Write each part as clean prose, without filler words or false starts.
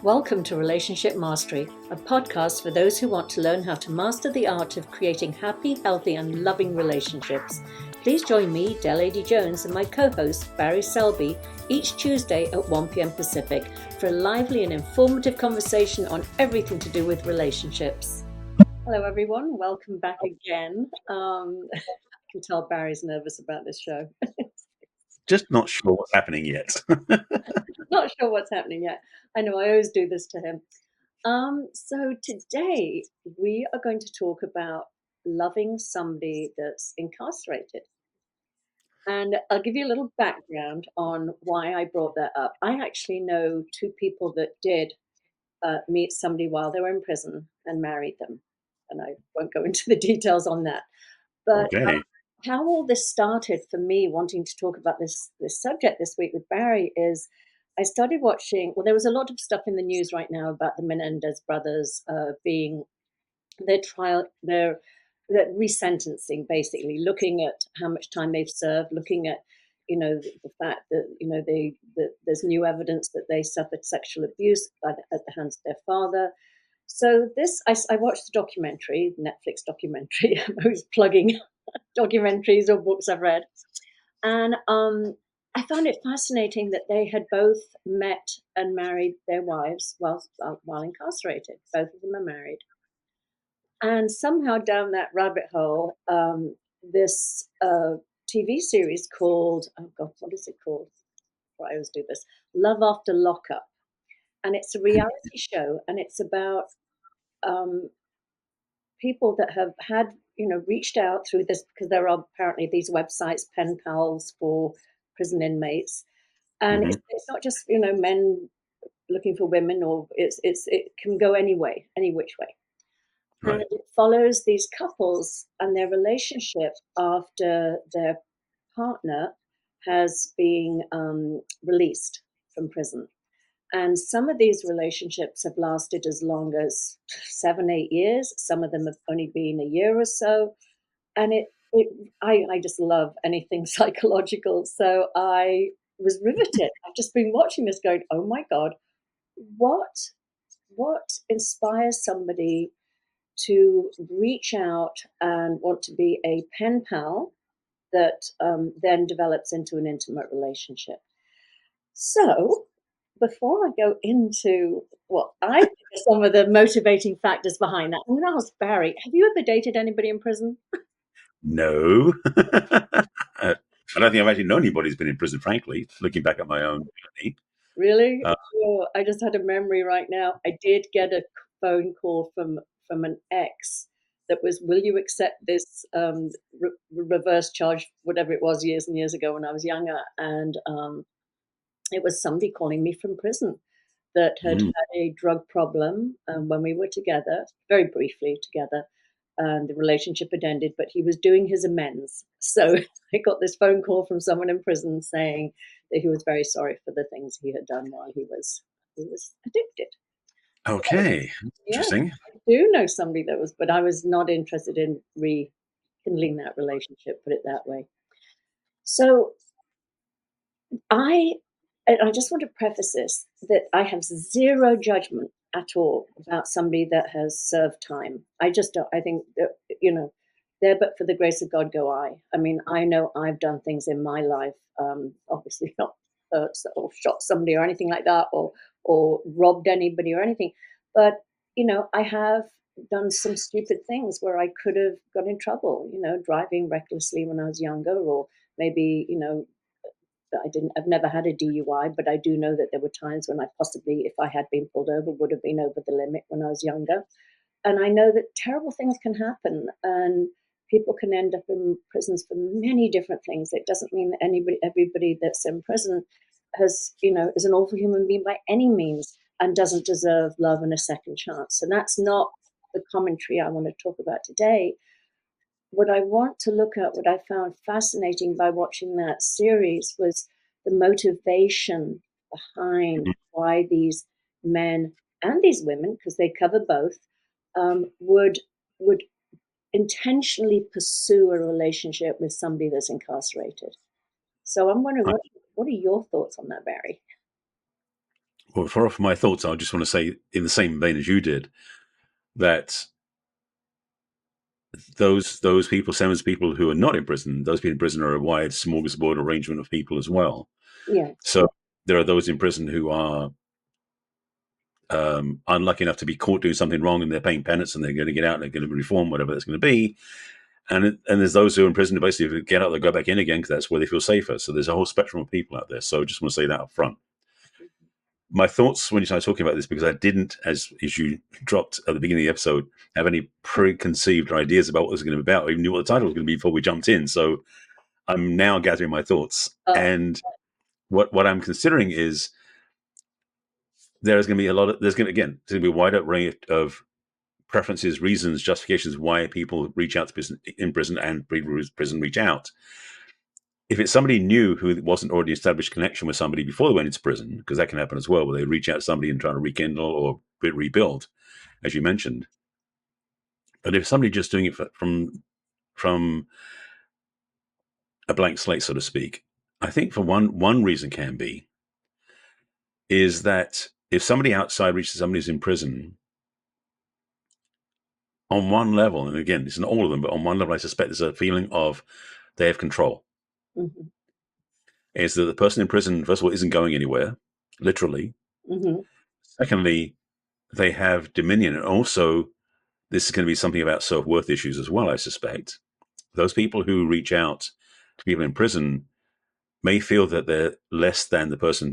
Welcome to Relationship Mastery, a podcast for those who want to learn how to master the art of creating happy, healthy, and loving relationships. Please join me, Adey-Jones, and my co-host, Barry Selby, each Tuesday at 1 p.m. Pacific for a lively and informative conversation on everything to do with relationships. Hello, everyone. Welcome back again. I can tell Barry's nervous about this show. Just not sure what's happening yet. Not sure what's happening yet. I know I always do this to him. So today we are going to talk about loving somebody that's incarcerated. And I'll give you a little background on why I brought that up. I actually know two people that did meet somebody while they were in prison and married them. And I won't go into the details on that. But Okay. how all this started for me wanting to talk about this subject this week with Barry is I started watching, well, there was a lot of stuff in the news right now about the Menendez brothers being their trial, their resentencing, basically looking at how much time they've served, looking at, the fact that, that there's new evidence that they suffered sexual abuse at the hands of their father. So I watched the documentary, Netflix documentary. I'm always plugging documentaries or books I've read. And I found it fascinating that they had both met and married their wives while incarcerated. Both of them are married. And somehow down that rabbit hole, this TV series called, oh God, what is it called? I always do this, Love After Lockup. And it's a reality show, and it's about people that have had, reached out through this, because there are apparently these websites, pen pals for prison inmates. And it's not just, men looking for women, or it can go any which way. Right. And it follows these couples and their relationship after their partner has been released from prison. And some of these relationships have lasted as long as 7-8 years. Some of them have only been a year or so. And I just love anything psychological. So I was riveted. I've just been watching this going, oh my God, what inspires somebody to reach out and want to be a pen pal that then develops into an intimate relationship? So before I go into what I think are some of the motivating factors behind that, I'm going to ask Barry, have you ever dated anybody in prison? No. I don't think I've actually known anybody who's been in prison, frankly, looking back at my own journey. Really? Oh, I just had a memory right now. I did get a phone call from an ex that was, will you accept this reverse charge, whatever it was, years and years ago when I was younger. And it was somebody calling me from prison that had had a drug problem when we were together, very briefly together. The relationship had ended, but he was doing his amends. So I got this phone call from someone in prison saying that he was very sorry for the things he had done while he was addicted. Okay. Interesting. Yeah, I do know somebody that was, but I was not interested in rekindling that relationship, put it that way. So I just want to preface this, that I have zero judgment at all about somebody that has served time. I just don't. I think that, there but for the grace of God go I. I mean, I know I've done things in my life, obviously not or shot somebody or anything like that, or robbed anybody or anything. But, I have done some stupid things where I could have got in trouble, driving recklessly when I was younger, or maybe, I've never had a DUI, but I do know that there were times when I possibly, if I had been pulled over, would have been over the limit when I was younger. And I know that terrible things can happen, and people can end up in prisons for many different things. It doesn't mean that everybody that's in prison has, is an awful human being by any means and doesn't deserve love and a second chance. So that's not the commentary I want to talk about today. What I want to look at, what I found fascinating by watching that series, was the motivation behind why these men and these women, because they cover both, would intentionally pursue a relationship with somebody that's incarcerated. So I'm wondering, what are your thoughts on that, Barry? Well, for my thoughts, I just want to say, in the same vein as you did, that those people, same as people who are not in prison, those people in prison are a wide smorgasbord arrangement of people as well. Yeah. So there are those in prison who are unlucky enough to be caught doing something wrong, and they're paying penance, and they're going to get out, and they're going to reform, whatever that's going to be. And there's those who are in prison who basically get out, they go back in again because that's where they feel safer. So there's a whole spectrum of people out there. So I just want to say that up front. My thoughts when you started talking about this, because I didn't, as you dropped at the beginning of the episode, have any preconceived ideas about what it was going to be about, or even knew what the title was going to be before we jumped in. So I'm now gathering my thoughts. Oh. And what I'm considering is there's going to be there's going to be a wide array of preferences, reasons, justifications why people reach out to prison in prison and prison reach out. If it's somebody new who wasn't already established connection with somebody before they went into prison, because that can happen as well, where they reach out to somebody and try to rekindle or rebuild, as you mentioned. But if somebody just doing it from a blank slate, so to speak, I think for one reason can be is that if somebody outside reaches somebody who's in prison, on one level, and again, it's not all of them, but on one level, I suspect there's a feeling of they have control. Mm-hmm. Is that the person in prison, first of all, isn't going anywhere, literally. Mm-hmm. Secondly, they have dominion. And also, this is going to be something about self-worth issues as well, I suspect. Those people who reach out to people in prison may feel that they're less than the person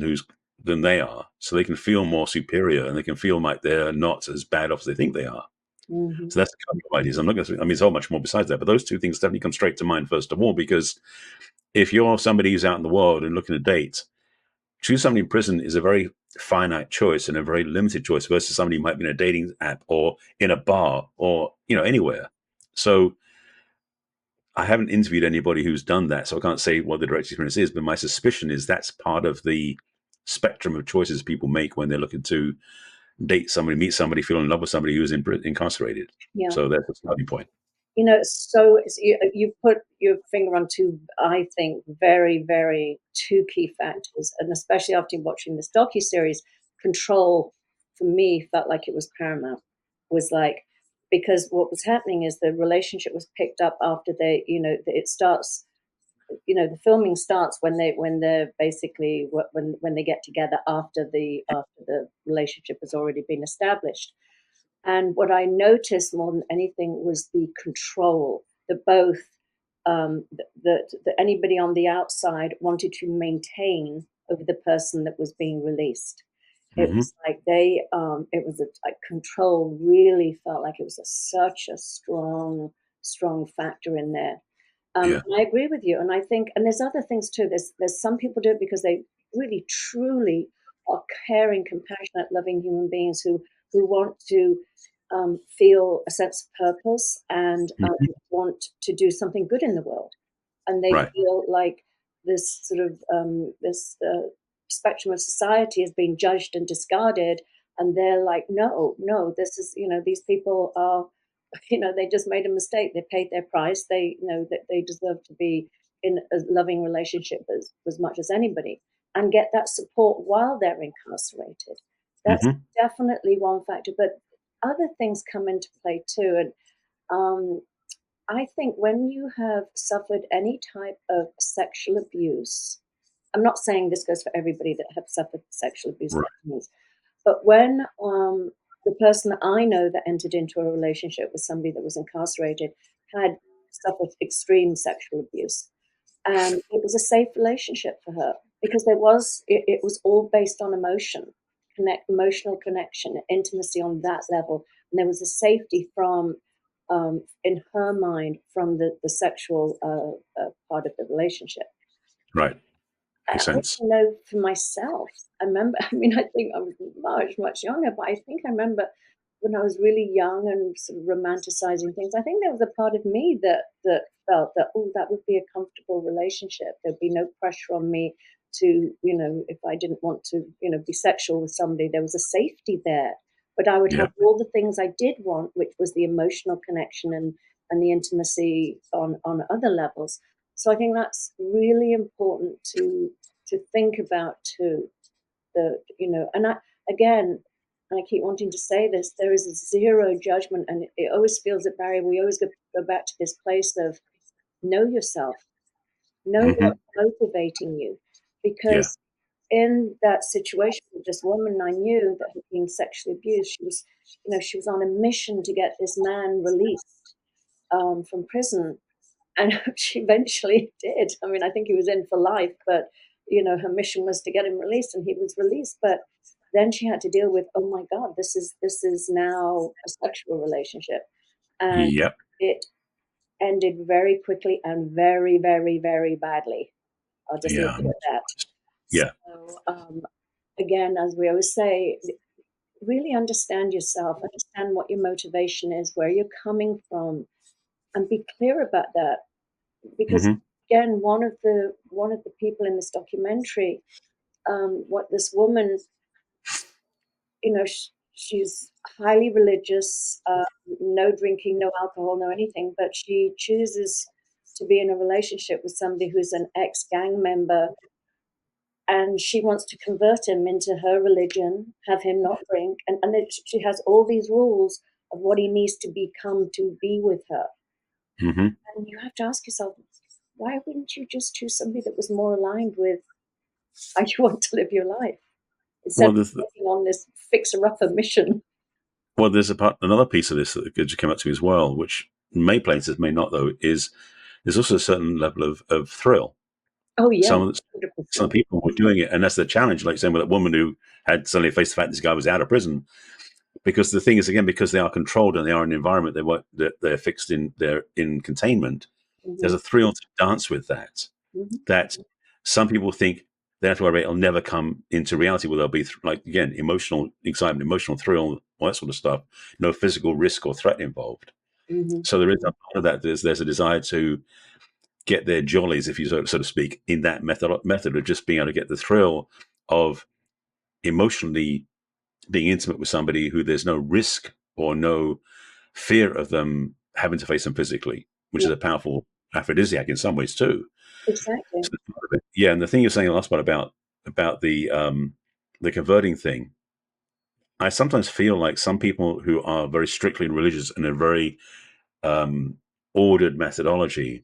than they are. So they can feel more superior, and they can feel like they're not as bad off as they think they are. Mm-hmm. So that's the kind of ideas. I'm not going to, I mean, there's so much more besides that, but those two things definitely come straight to mind, first of all, because if you're somebody who's out in the world and looking to date, choose somebody in prison is a very finite choice and a very limited choice versus somebody who might be in a dating app or in a bar or, anywhere. So I haven't interviewed anybody who's done that, so I can't say what the direct experience is, but my suspicion is that's part of the spectrum of choices people make when they're looking to date somebody, meet somebody, feel in love with somebody who's incarcerated. Yeah. So that's a starting point. You put your finger on two, I think, very, very two key factors, and especially after watching this docu-series, control for me felt like it was paramount. Was like, because what was happening is the relationship was picked up after it starts. The filming starts when they're basically when they get together after the relationship has already been established. And what I noticed more than anything was the control that both that anybody on the outside wanted to maintain over the person that was being released. It Mm-hmm. was like it was like control really felt like it was such a strong factor in there. Yeah. I agree with you, and I think, and there's other things too. There's some people do it because they really truly are caring, compassionate, loving human beings who want to feel a sense of purpose and Mm-hmm. want to do something good in the world, and they Right. feel like this sort of this spectrum of society is being judged and discarded, and they're like, no, no, this is these people are they just made a mistake. They paid their price. They know that they deserve to be in a loving relationship as much as anybody and get that support while they're incarcerated. That's Mm-hmm. definitely one factor, but other things come into play too. And I think when you have suffered any type of sexual abuse, I'm not saying this goes for everybody that have suffered sexual abuse, Right. but when the person that I know that entered into a relationship with somebody that was incarcerated had suffered extreme sexual abuse, and it was a safe relationship for her because it was all based on emotional connection, intimacy on that level, and there was a safety from in her mind from the sexual part of the relationship. Right. I Makes sense. know for myself. I remember. I mean, I think I was much younger, but I think I remember when I was really young and sort of romanticizing things. I think there was a part of me that felt that that would be a comfortable relationship. There'd be no pressure on me to if I didn't want to be sexual with somebody, there was a safety there. But I would Yeah. have all the things I did want, which was the emotional connection and the intimacy on other levels. So I think that's really important to think about too. and again, I keep wanting to say this, there is zero judgment, and it always feels that, Barry, we always go back to this place of know yourself, know Hmm. what's motivating you, Yeah. because in that situation with this woman I knew that had been sexually abused, she was on a mission to get this man released from prison, and she eventually did. I mean, I think he was in for life, but her mission was to get him released, and he was released. But then she had to deal with, oh my God, this is now a sexual relationship, and Yep. it ended very quickly and very, very, very badly. I'll just leave Yeah. it at that. Yeah. So again, as we always say, really understand yourself, understand what your motivation is, where you're coming from, and be clear about that. Because Hmm. again, one of the people in this documentary, what this woman, she's highly religious, no drinking, no alcohol, no anything, but she chooses to be in a relationship with somebody who's an ex-gang member, and she wants to convert him into her religion, have him not drink, and then she has all these rules of what he needs to become to be with her. Hmm. And you have to ask yourself, why wouldn't you just choose somebody that was more aligned with how you want to live your life instead Well, of taking on this fixer-upper mission? there's another piece of this that could come up to me as well, which may places may not though. Is there's also a certain level of thrill. Oh yeah, Some some 100%. people were doing it, and that's the challenge. Like saying with that woman who had suddenly faced the fact this guy was out of prison, because the thing is again because they are controlled and they are in an environment they're fixed in, they're in containment. There's Hmm. a thrill to dance with that. Hmm. That some people think that's why it'll never come into reality, where there'll be like again emotional excitement, emotional thrill, all that sort of stuff. No physical risk or threat involved. Hmm. So there is a part of that. There's a desire to get their jollies, if you so to speak, in that method of just being able to get the thrill of emotionally being intimate with somebody who there's no risk or no fear of them having to face them physically, which Yeah, is a powerful aphrodisiac in some ways too. exactly. So, yeah, and the thing you're saying last part about the converting thing, I sometimes feel like some people who are very strictly religious and a very um, ordered methodology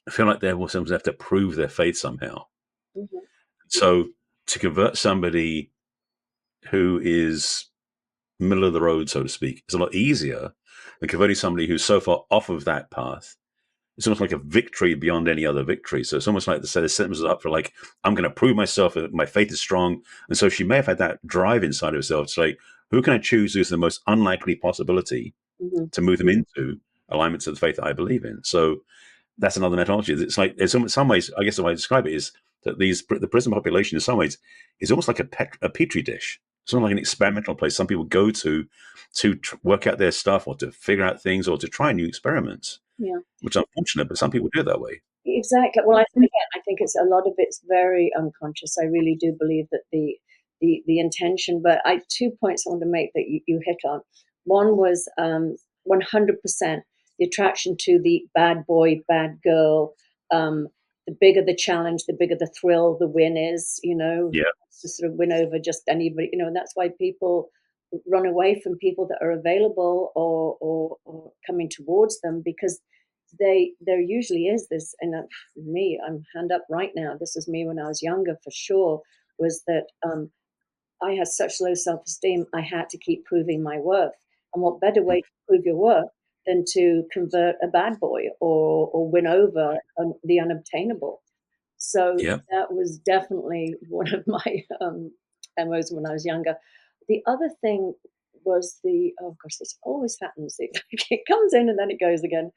feel like they will sometimes have to prove their faith somehow. Hmm. So to convert somebody who is middle of the road, so to speak, is a lot easier than converting somebody who's so far off of that path. It's almost like a victory beyond any other victory. So it's almost like they set themselves up for like, I'm going to prove myself that my faith is strong. And so she may have had that drive inside herself to say, who can I choose who's the most unlikely possibility Hmm. to move them into alignment to the faith that I believe in? So that's another methodology. It's like, in some ways, I guess the way I describe it is that the prison population in some ways is almost like a petri dish. It's not like an experimental place some people go to work out their stuff or to figure out things or to try new experiments, Yeah. which is unfortunate, but some people do it that way. Exactly. Well, again, I think it's a lot of it's very unconscious. I really do believe that the intention. But 2 points I want to make that you hit on. One was 100% the attraction to the bad boy, bad girl. Um, the bigger the challenge, the bigger the thrill, the win is. Yeah, To sort of win over just anybody. And that's why people run away from people that are available or coming towards them, because there usually is this. And me, I'm hand up right now, this is me when I was younger for sure, was that I had such low self-esteem, I had to keep proving my worth. And what better way to prove your worth than to convert a bad boy or win over the unobtainable? So yeah. that was definitely one of my MOs when I was younger. The other thing was oh gosh, this always happens. It comes in and then it goes again.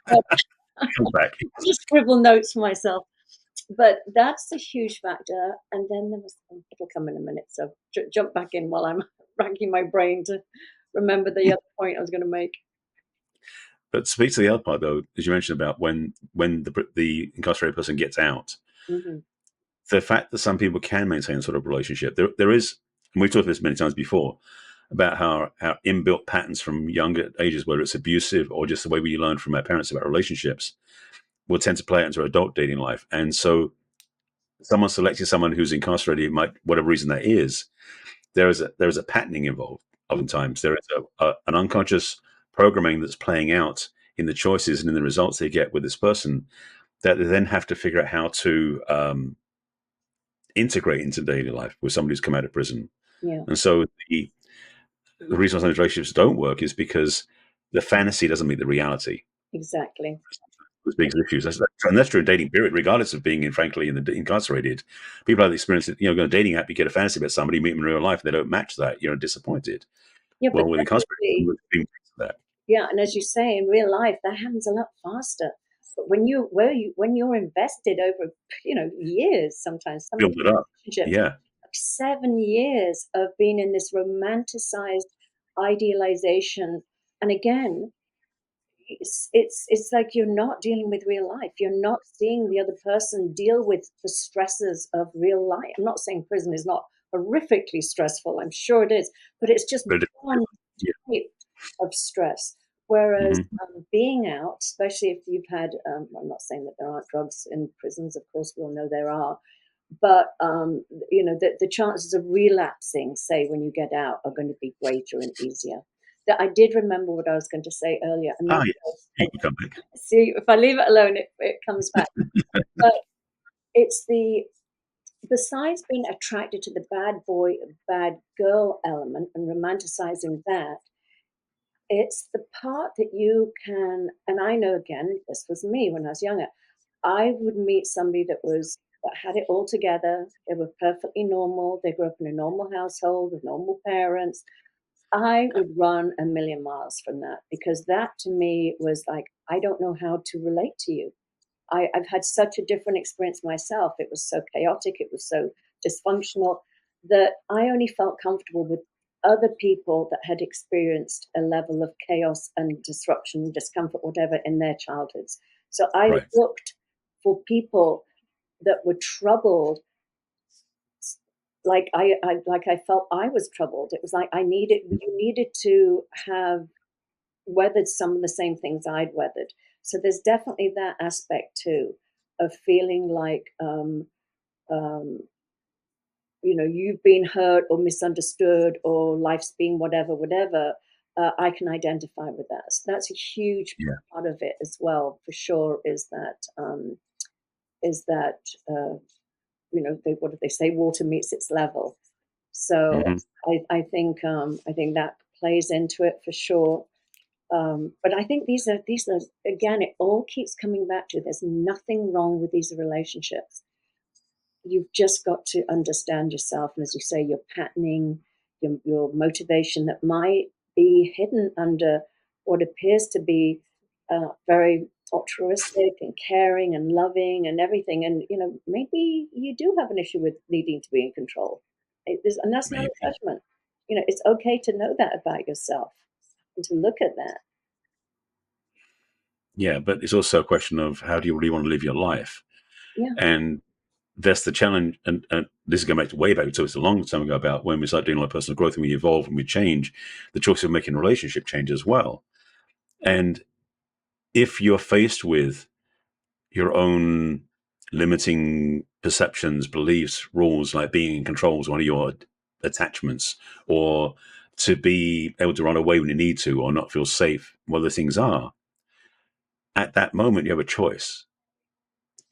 But Comes back. just scribble notes for myself. But that's a huge factor. And then there was, it'll come in a minute. So jump back in while I'm racking my brain to remember the other point I was going to make. But speak to the other part, though, as you mentioned about when the incarcerated person gets out, Hmm. the fact that some people can maintain a sort of relationship, there is, and we've talked about this many times before, about how inbuilt patterns from younger ages, whether it's abusive or just the way we learn from our parents about relationships, will tend to play out into adult dating life. And so someone selecting someone who's incarcerated, might whatever reason that is, there is a patterning involved. Mm. Oftentimes, there is an unconscious programming that's playing out in the choices and in the results they get with this person that they then have to figure out how to integrate into daily life with somebody who's come out of prison. Yeah, And so the reason some relationships don't work is because the fantasy doesn't meet the reality. exactly. There's big issues. And that's true in dating, period, regardless of being, frankly, in the incarcerated. People have the experience that, go on a dating app, you get a fantasy about somebody, meet them in real life, they don't match that. You're disappointed. Yeah, but Well, with incarcerated, definitely, we're being that. yeah, and as you say, in real life, that happens a lot faster. But when you're invested over, years, sometimes some Build it up. relationships, Yeah. like 7 years of being in this romanticized idealization, and again, it's like you're not dealing with real life. You're not seeing the other person deal with the stresses of real life. I'm not saying prison is not horrifically stressful. I'm sure it is, but it's just But one yeah. type of stress. Whereas Hmm. being out, especially if you've had, I'm not saying that there aren't drugs in prisons. Of course, we all know there are, but the chances of relapsing, say when you get out, are going to be greater and easier. That I did remember what I was going to say earlier, and Ah, that yes. was, You can come back. see, if I leave it alone, it comes back. But it's the besides being attracted to the bad boy, bad girl element and romanticizing that, it's the part that you can, and I know again, this was me when I was younger. I would meet somebody that had it all together. They were perfectly normal. They grew up in a normal household with normal parents. I would run a million miles from that because that to me was like, I don't know how to relate to you. I've had such a different experience myself. It was so chaotic, it was so dysfunctional that I only felt comfortable with other people that had experienced a level of chaos and disruption, discomfort, whatever, in their childhoods. So I Right. looked for people that were troubled, like I felt I was troubled. It was like you needed to have weathered some of the same things I'd weathered. So there's definitely that aspect too of feeling like um, you've been hurt or misunderstood or life's been whatever, whatever. I can identify with that. So that's a huge Yeah. part of it as well, for sure. Is that what do they say? Water meets its level. So Hmm. I think that plays into it for sure. But I think these are again, it all keeps coming back to there's nothing wrong with these relationships. You've just got to understand yourself, and as you say, your patterning, your motivation that might be hidden under what appears to be very altruistic and caring and loving and everything. And maybe you do have an issue with needing to be in control. And that's not a Maybe. judgment. It's okay to know that about yourself and to look at that. Yeah, but it's also a question of how do you really want to live your life? Yeah. And that's the challenge. And this is going back to way back. So it's a long time ago about when we start doing a lot of personal growth and we evolve and we change, the choice of making a relationship change as well. And if you're faced with your own limiting perceptions, beliefs, rules, like being in control is one of your attachments, or to be able to run away when you need to, or not feel safe, what the things are, at that moment you have a choice.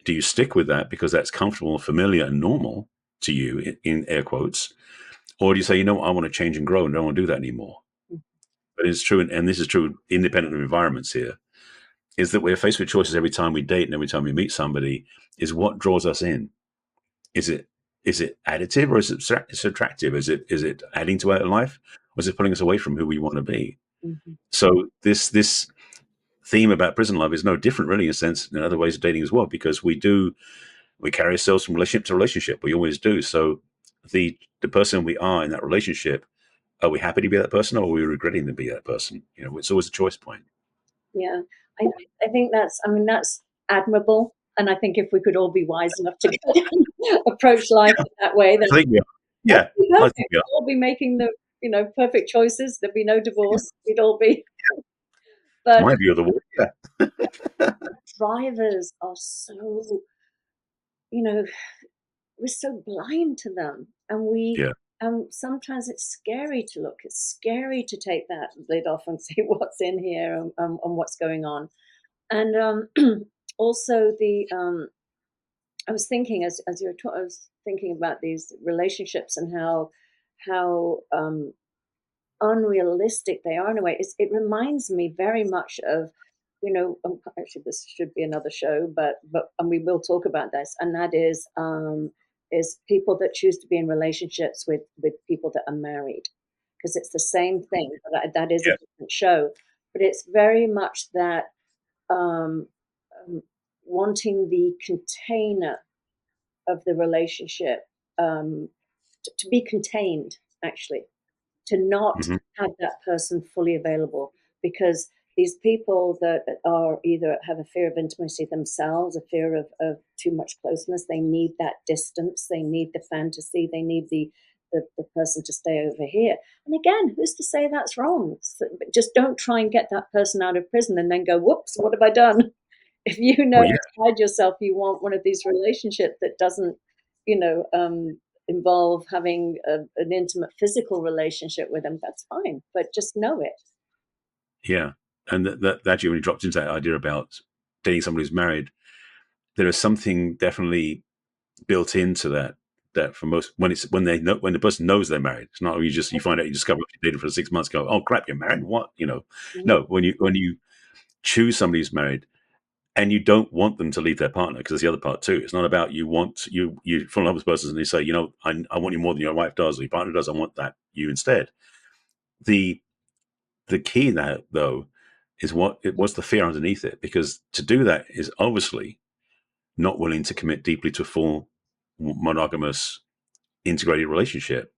Do you stick with that because that's comfortable, familiar, and normal to you, in air quotes, or do you say, you know what, I want to change and grow and don't want to do that anymore? But it's true, and this is true independent of environments here, is that we're faced with choices every time we date and every time we meet somebody, is what draws us in. Is it additive or is it subtractive? Is it adding to our life or is it pulling us away from who we want to be? Hmm. So this theme about prison love is no different, really, in a sense, in other ways of dating as well, because we carry ourselves from relationship to relationship. We always do. So the person we are in that relationship, are we happy to be that person or are we regretting to be that person? It's always a choice point. Yeah, I think that's admirable, and I think if we could all be wise enough to approach life in that way, then I think we are. Yeah, that'd be I perfect. think we are. We'd all be making the perfect choices. There'd be no divorce. We'd all be. But My view of the world. Yeah. drivers are so you know we're so blind to them, and we Yeah. sometimes it's scary to look. It's scary to take that lid off and see what's in here, and what's going on. And also I was thinking as you were I was thinking about these relationships and how unrealistic they are in a way. It reminds me very much of, actually this should be another show, but and we will talk about this, and that is people that choose to be in relationships with people that are married, because it's the same thing, but that is a Yeah. different show. But it's very much that um, um, wanting the container of the relationship, to be contained, actually, to not Hmm. have that person fully available, because these people that are either have a fear of intimacy themselves, a fear of too much closeness, they need that distance, they need the fantasy, they need the person to stay over here. And again, who's to say that's wrong? So, just don't try and get that person out of prison and then go, whoops, what have I done? If you know Well, yeah, inside yourself you want one of these relationships that doesn't, you know, involve having an intimate physical relationship with them, that's fine. But just know it. yeah. And that you really dropped into that idea about dating somebody who's married. There is something definitely built into that. That for most, when they know, when the person knows they're married, it's not you find out, you discover you dated for 6 months, go, oh crap, you're married, what, Mhm. no, when you choose somebody who's married, and you don't want them to leave their partner, because there's the other part too. It's not about you fall in love with this person and you say, I want you more than your wife does or your partner does. I want that you instead. The the key now though is what's the fear underneath it, because to do that is obviously not willing to commit deeply to a full monogamous integrated relationship.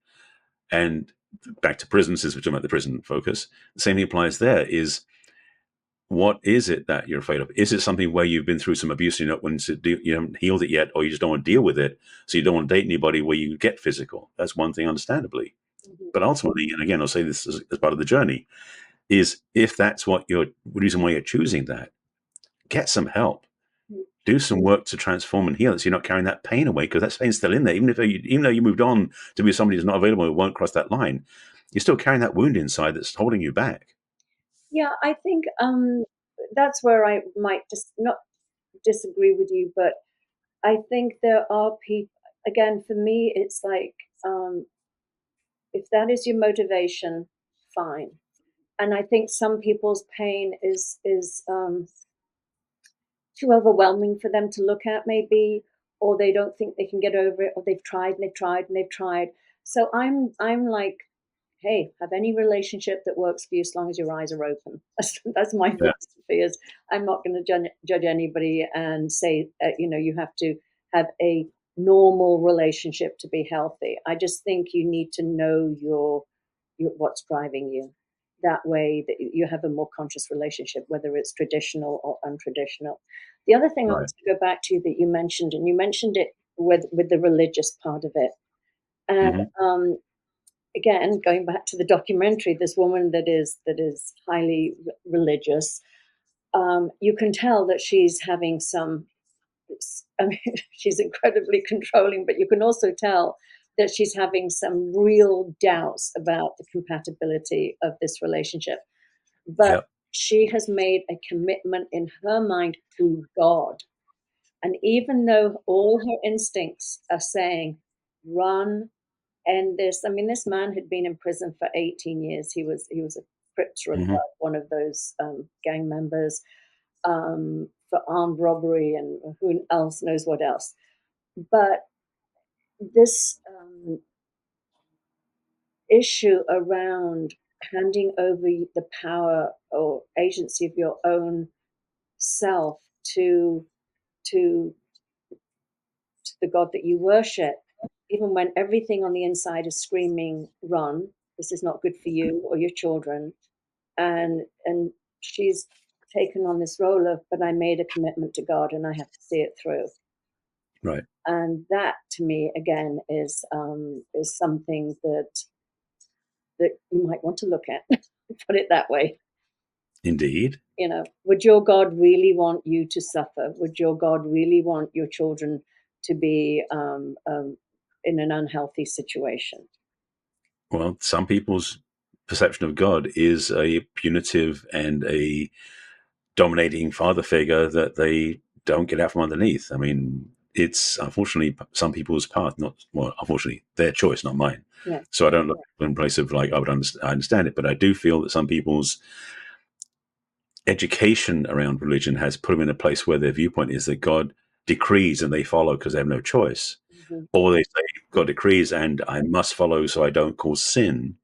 And back to prison, since we're talking about the prison focus, the same thing applies there. Is what is it that you're afraid of? Is it something where you've been through some abuse, you're not willing to do, you haven't healed it yet, or you just don't want to deal with it, so you don't want to date anybody where you get physical? That's one thing, understandably. Mhm. But ultimately, and again, I'll say this as part of the journey, is if that's what your reason why you're choosing that, get some help. Do some work to transform and heal it, so you're not carrying that pain away, because that pain's still in there. Even though you moved on to be somebody who's not available, who won't cross that line, you're still carrying that wound inside that's holding you back. Yeah, I think that's where I might just not disagree with you, but I think there are people. Again, for me, it's like, um, if that is your motivation, fine. And I think some people's pain is too overwhelming for them to look at, maybe, or they don't think they can get over it, or they've tried and they've tried and they've tried. So I'm like, hey, have any relationship that works for you as long as your eyes are open. That's my Yeah, philosophy. Is I'm not going to judge anybody and say, you have to have a normal relationship to be healthy. I just think you need to know your what's driving you. That way, that you have a more conscious relationship, whether it's traditional or untraditional. The other thing I want right. to go back to that you mentioned, and you mentioned it with the religious part of it, and Hmm. again, going back to the documentary, this woman that is highly religious, you can tell that she's having some. I mean, she's incredibly controlling, but you can also tell that she's having some real doubts about the compatibility of this relationship. But Yep. she has made a commitment in her mind to God, and even though all her instincts are saying, "Run, and this, I mean, this man had been in prison for 18 years. He was a Crips or a Hmm. Blood, one of those gang members, for armed robbery and who else knows what else. But this issue around handing over the power or agency of your own self to to the God that you worship, even when everything on the inside is screaming, "Run! This is not good for you or your children." And she's taken on this role of, but I made a commitment to God and I have to see it through. Right. And that to me again is something that you might want to look at. Put it that way. Indeed. Would your God really want you to suffer? Would your God really want your children to be in an unhealthy situation. Well, some people's perception of God is a punitive and a dominating father figure that they don't get out from underneath. I mean, it's unfortunately some people's path, not well, unfortunately their choice, not mine. Yeah. So I don't look in place of like I understand it, but I do feel that some people's education around religion has put them in a place where their viewpoint is that God decrees and they follow because they have no choice, Mhm. or they say God decrees and I must follow so I don't cause sin.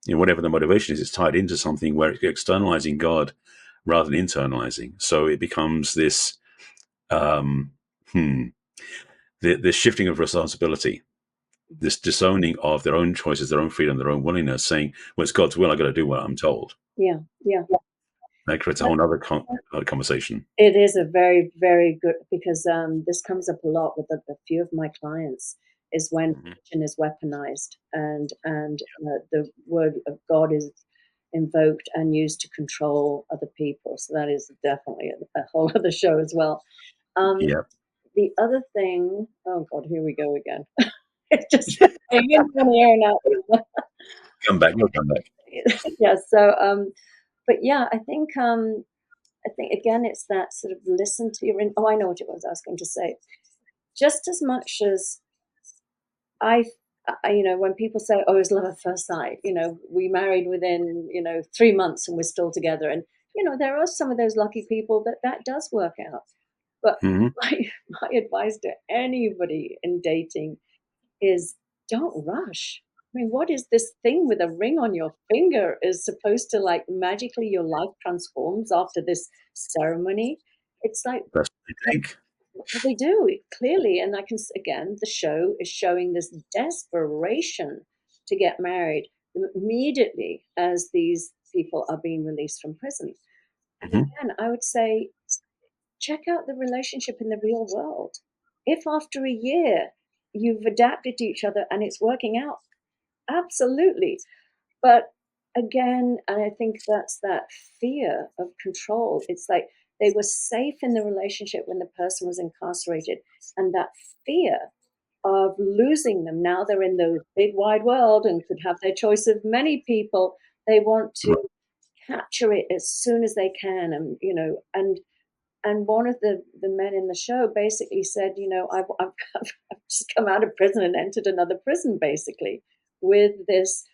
You know, whatever the motivation is, it's tied into something where it's externalizing God rather than internalizing. So it becomes this um, hmm, this shifting of responsibility, this disowning of their own choices, their own freedom, their own willingness, saying, "Well, it's God's will. I got to do what I'm told." Yeah, yeah. That creates a whole other conversation. It is a very, very good because this comes up a lot with a few of my clients. Is when Mm-hmm. religion is weaponized and the word of God is invoked and used to control other people. So that is definitely a whole other show as well. Um, Yeah, the other thing, oh God, here we go again. It's just hanging in the air now. come back. You'll come back. Yeah. So, but yeah, I think again, it's that sort of listen to your. Oh, I know what it was I was going to say. Just as much as I, when people say, "Oh, it's love at first sight," we married within 3 months and we're still together, and there are some of those lucky people that does work out. But Mm-hmm. my advice to anybody in dating is don't rush. I mean, what is this thing with a ring on your finger is supposed to like magically your life transforms after this ceremony? It's like, That's what I think. well, they do clearly, and I can again, the show is showing this desperation to get married immediately as these people are being released from prison. And Mm-hmm. again, I would say check out the relationship in the real world. If after a year you've adapted to each other and it's working out, absolutely. But again, and I think that's that fear of control. It's like they were safe in the relationship when the person was incarcerated, and that fear of losing them. Now they're in the big wide world and could have their choice of many people. They want to capture it as soon as they can, and one of the men in the show basically said, I've just come out of prison and entered another prison, basically, with this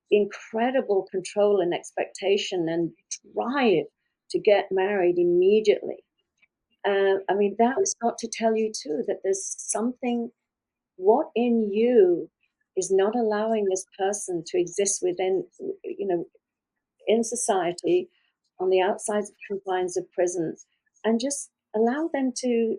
incredible control and expectation and drive to get married immediately. I mean, that's got to tell you too that there's something, what in you is not allowing this person to exist within, in society, on the outsides of confines of prison, and just allow them to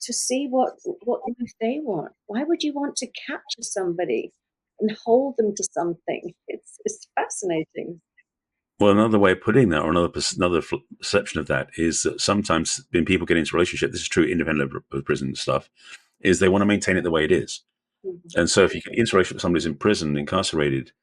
see what life they want. Why would you want to capture somebody and hold them to something? It's fascinating. Well, another way of putting that, or another perception of that, is that sometimes when people get into a relationship, this is true independent of prison stuff, is they want to maintain it the way it is. Mhm, And so if you get into a relationship with somebody who's in prison, incarcerated,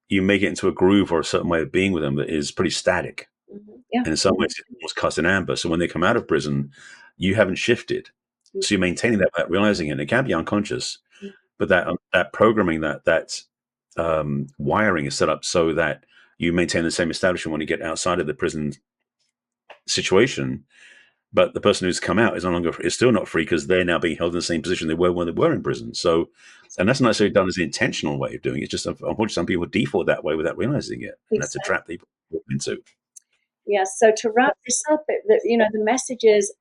you may get into a groove or a certain way of being with them that is pretty static. mhm. Yeah. And in some ways, it's almost cut in amber. So when they come out of prison, you haven't shifted. Mhm, So you're maintaining that without realizing it. And it can be unconscious, mhm. but that programming, that wiring is set up so that you maintain the same establishment when you get outside of the prison situation. But the person who's come out is still not free because they're now being held in the same position they were when they were in prison. So, and that's not necessarily done as an intentional way of doing it. It's just unfortunately some people default that way without realizing it, and that's a Exactly. trap people fall into. Yes. So to wrap this up, the message is,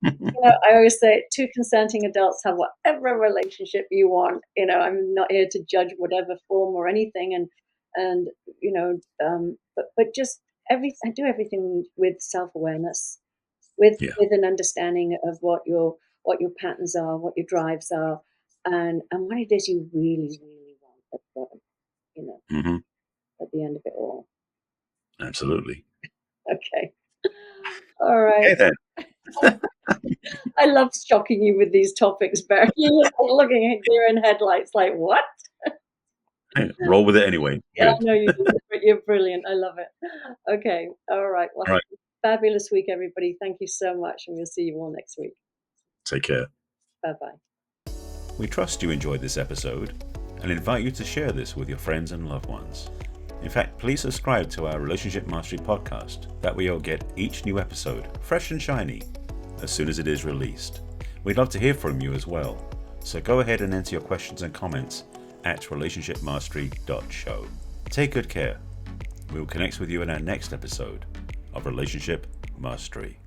I always say two consenting adults have whatever relationship you want. I'm not here to judge whatever form or anything, and but just do everything with self awareness, with Yeah. with an understanding of what your patterns are, what your drives are, and what it is you really really want you know Hmm. at the end of it all. Absolutely. Okay, all right. Okay, then. I love shocking you with these topics, Barry. You're looking at deer in headlights, like what? Yeah, roll with it anyway. Yeah, I Good. know you do. But you're brilliant. I love it. Okay, all right. Well, All right. fabulous week, everybody. Thank you so much, and we'll see you all next week. Take care. Bye-bye. We trust you enjoyed this episode and invite you to share this with your friends and loved ones. In fact, please subscribe to our Relationship Mastery podcast. That way you'll get each new episode fresh and shiny as soon as it is released. We'd love to hear from you as well. So go ahead and enter your questions and comments at relationshipmastery.show. Take good care. We will connect with you in our next episode of Relationship Mastery.